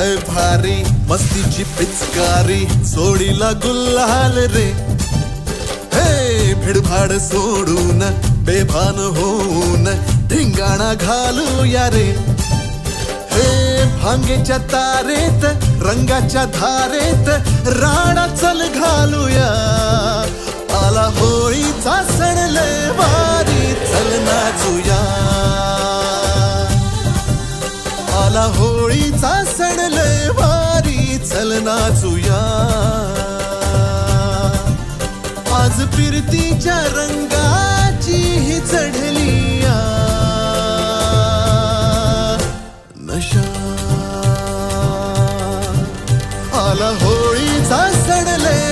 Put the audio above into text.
लय भारी मस्तीची पिचकारी सोडीला गुल्हाल रे. हे भिडभाड सोडून बेभान होऊन धिंगाणा घालूया रे. हे भांगेच्या तारेत रंगाच्या धारेत राडा चल घालूया. आला होळीचा सण लय भारी चल नाचूया. आला होळीचा सण लय भारी चल नाचूया. आज फिरतीच्या रंगाची ही चढली नशा. आला होळीचा सण लय